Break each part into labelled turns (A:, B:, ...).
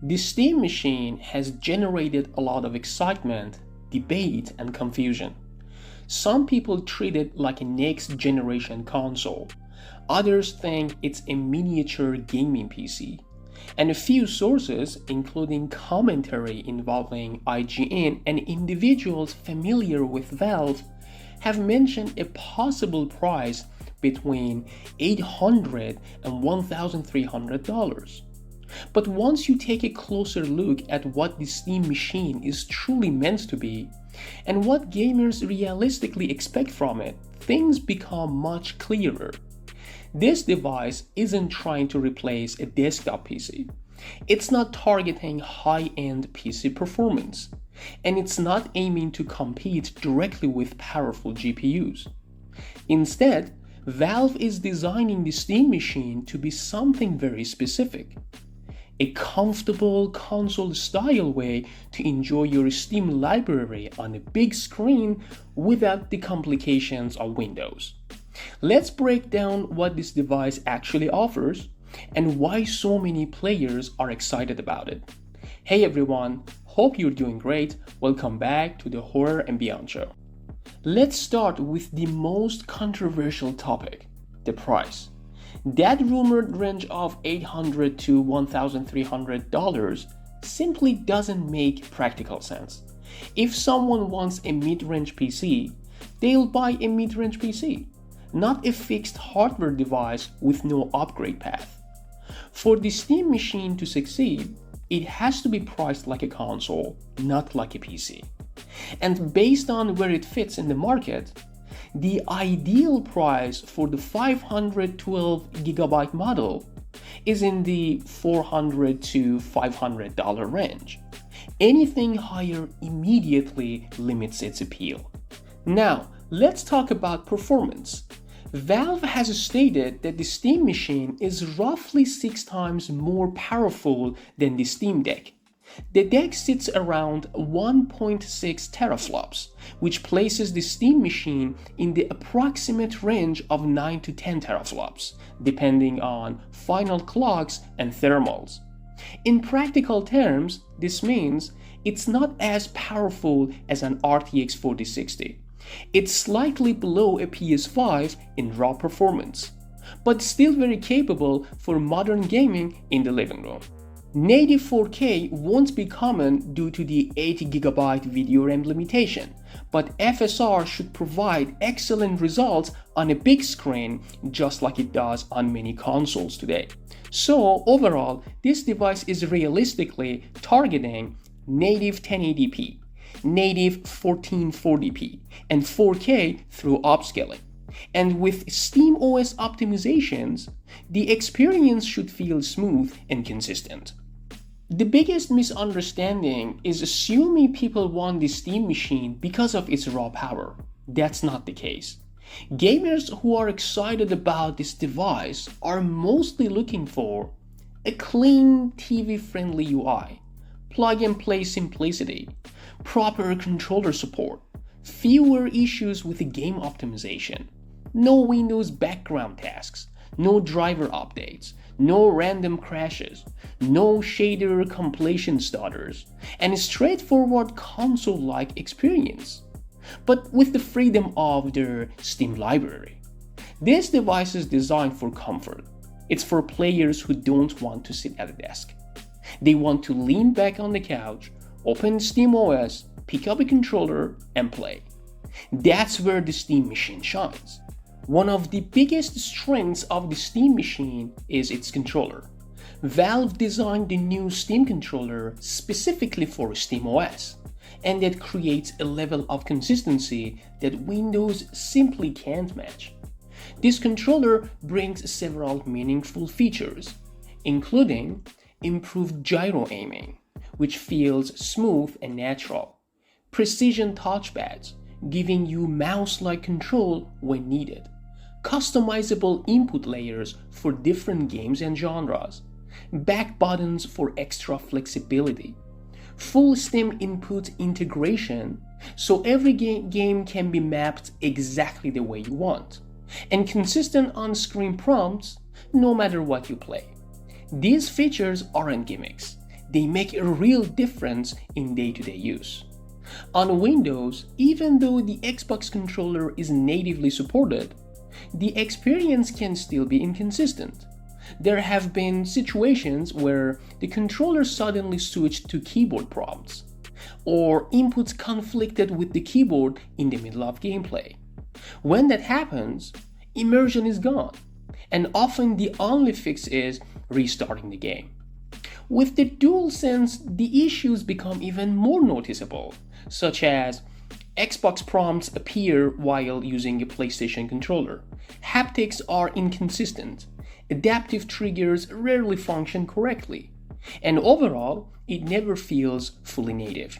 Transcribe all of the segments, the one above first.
A: The Steam machine has generated a lot of excitement, debate, and confusion. Some people treat it like a next-generation console. Others think it's a miniature gaming PC. And a few sources, including commentary involving IGN and individuals familiar with Valve, have mentioned a possible price between $800 and $1,300. But once you take a closer look at what the Steam machine is truly meant to be, and what gamers realistically expect from it, things become much clearer. This device isn't trying to replace a desktop PC. It's not targeting high-end PC performance, and it's not aiming to compete directly with powerful GPUs. Instead, Valve is designing the Steam machine to be something very specific. A comfortable console-style way to enjoy your Steam library on a big screen without the complications of Windows. Let's break down what this device actually offers and why so many players are excited about it. Hey everyone, hope you're doing great. Welcome back to the Horror and Beyond show. Let's start with the most controversial topic, the price. That rumored range of $800 to $1,300 simply doesn't make practical sense. If someone wants a mid-range PC, they'll buy a mid-range PC, not a fixed hardware device with no upgrade path. For the Steam machine to succeed, it has to be priced like a console, not like a PC. And based on where it fits in the market, the ideal price for the 512GB model is in the $400 to $500 range. Anything higher immediately limits its appeal. Now, let's talk about performance. Valve has stated that the Steam machine is roughly 6 times more powerful than the Steam Deck. The deck sits around 1.6 teraflops, which places the Steam machine in the approximate range of 9 to 10 teraflops, depending on final clocks and thermals. In practical terms, this means it's not as powerful as an RTX 4060. It's slightly below a PS5 in raw performance, but still very capable for modern gaming in the living room. Native 4K won't be common due to the 8GB video RAM limitation, but FSR should provide excellent results on a big screen just like it does on many consoles today. So overall, this device is realistically targeting native 1080p, native 1440p, and 4K through upscaling. And with SteamOS optimizations, the experience should feel smooth and consistent. The biggest misunderstanding is assuming people want the Steam machine because of its raw power. That's not the case. Gamers who are excited about this device are mostly looking for a clean, TV-friendly UI, plug-and-play simplicity, proper controller support, fewer issues with the game optimization, no Windows background tasks, no driver updates, no random crashes, no shader completion stutters, and a straightforward console-like experience, but with the freedom of their Steam library. This device is designed for comfort. It's for players who don't want to sit at a desk. They want to lean back on the couch, open SteamOS, pick up a controller, and play. That's where the Steam machine shines. One of the biggest strengths of the Steam machine is its controller. Valve designed the new Steam controller specifically for SteamOS, and that creates a level of consistency that Windows simply can't match. This controller brings several meaningful features, including improved gyro aiming, which feels smooth and natural, precision touchpads, giving you mouse-like control when needed, customizable input layers for different games and genres, back buttons for extra flexibility, full Steam input integration so every game can be mapped exactly the way you want, and consistent on-screen prompts no matter what you play. These features aren't gimmicks. they make a real difference in day-to-day use. On Windows, even though the Xbox controller is natively supported, the experience can still be inconsistent. There have been situations where the controller suddenly switched to keyboard prompts, or inputs conflicted with the keyboard in the middle of gameplay. When that happens, immersion is gone, and often the only fix is restarting the game. With the DualSense, the issues become even more noticeable, such as Xbox prompts appear while using a PlayStation controller, haptics are inconsistent, adaptive triggers rarely function correctly, and overall, it never feels fully native.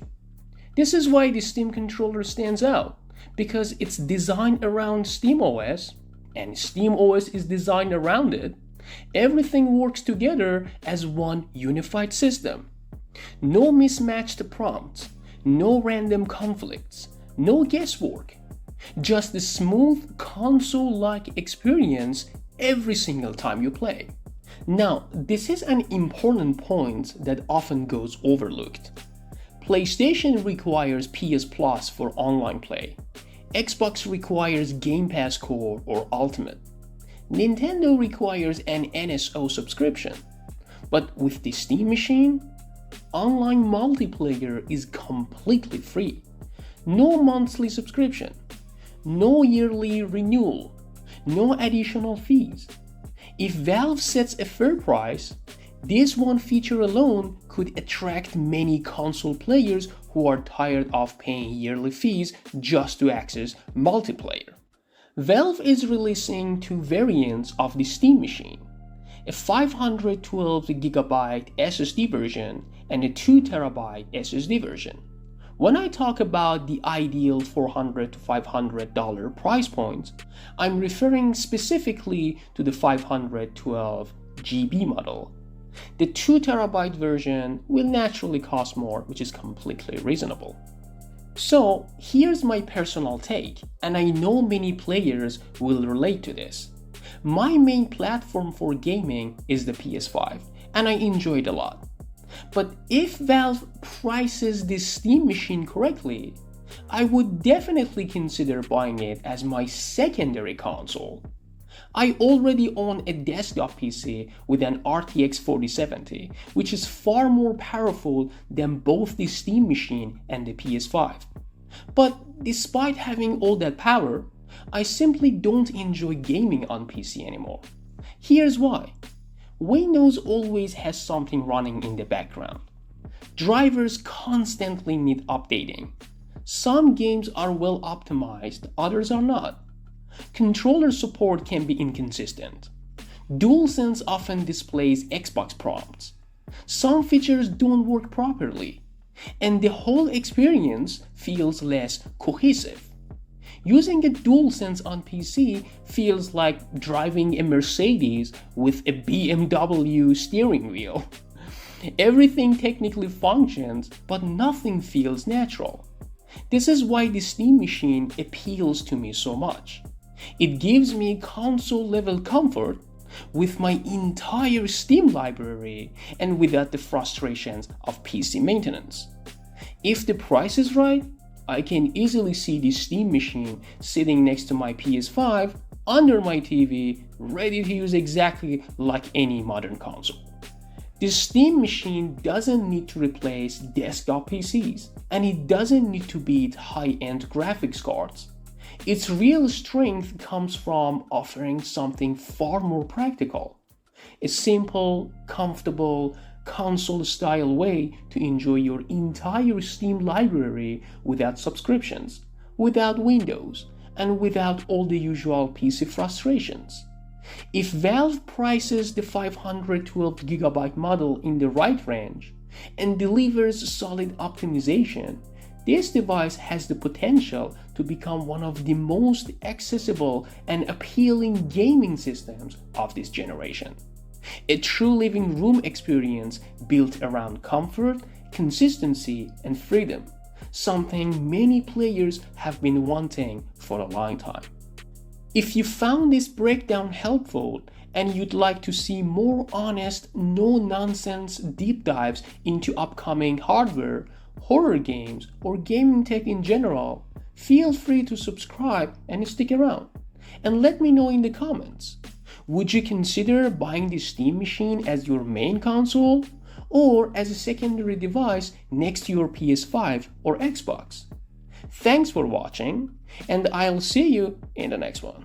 A: This is why the Steam controller stands out, because it's designed around SteamOS, and SteamOS is designed around it. Everything works together as one unified system. No mismatched prompts, no random conflicts, no guesswork. Just a smooth console-like experience every single time you play. Now, this is an important point that often goes overlooked. PlayStation requires PS Plus for online play. Xbox requires Game Pass Core or Ultimate. Nintendo requires an NSO subscription. But with the Steam machine, online multiplayer is completely free. No monthly subscription, no yearly renewal, no additional fees. If Valve sets a fair price, this one feature alone could attract many console players who are tired of paying yearly fees just to access multiplayer. Valve is releasing two variants of the Steam machine, a 512GB SSD version and a 2TB SSD version. When I talk about the ideal $400 to $500 price points, I'm referring specifically to the 512GB model. The 2TB version will naturally cost more, which is completely reasonable. So here's my personal take, and I know many players will relate to this. My main platform for gaming is the PS5, and I enjoy it a lot. But if Valve prices this Steam machine correctly, I would definitely consider buying it as my secondary console. I already own a desktop PC with an RTX 4070, which is far more powerful than both the Steam machine and the PS5. But despite having all that power, I simply don't enjoy gaming on PC anymore. Here's why. Windows always has something running in the background. Drivers constantly need updating. Some games are well optimized, others are not. Controller support can be inconsistent. DualSense often displays Xbox prompts. Some features don't work properly, and the whole experience feels less cohesive. Using a DualSense on PC feels like driving a Mercedes with a BMW steering wheel. Everything technically functions, but nothing feels natural. This is why the Steam machine appeals to me so much. It gives me console-level comfort with my entire Steam library and without the frustrations of PC maintenance. If the price is right, I can easily see the Steam machine sitting next to my PS5 under my TV, ready to use exactly like any modern console. The Steam machine doesn't need to replace desktop PCs, and it doesn't need to beat high-end graphics cards. Its real strength comes from offering something far more practical. A simple, comfortable, console-style way to enjoy your entire Steam library without subscriptions, without Windows, and without all the usual PC frustrations. If Valve prices the 512GB model in the right range and delivers solid optimization, this device has the potential to become one of the most accessible and appealing gaming systems of this generation. A true living room experience built around comfort, consistency, and freedom, something many players have been wanting for a long time. If you found this breakdown helpful and you'd like to see more honest, no-nonsense deep dives into upcoming hardware, horror games, or gaming tech in general, feel free to subscribe and stick around. And let me know in the comments. Would you consider buying the Steam machine as your main console or as a secondary device next to your PS5 or Xbox? Thanks for watching, and I'll see you in the next one.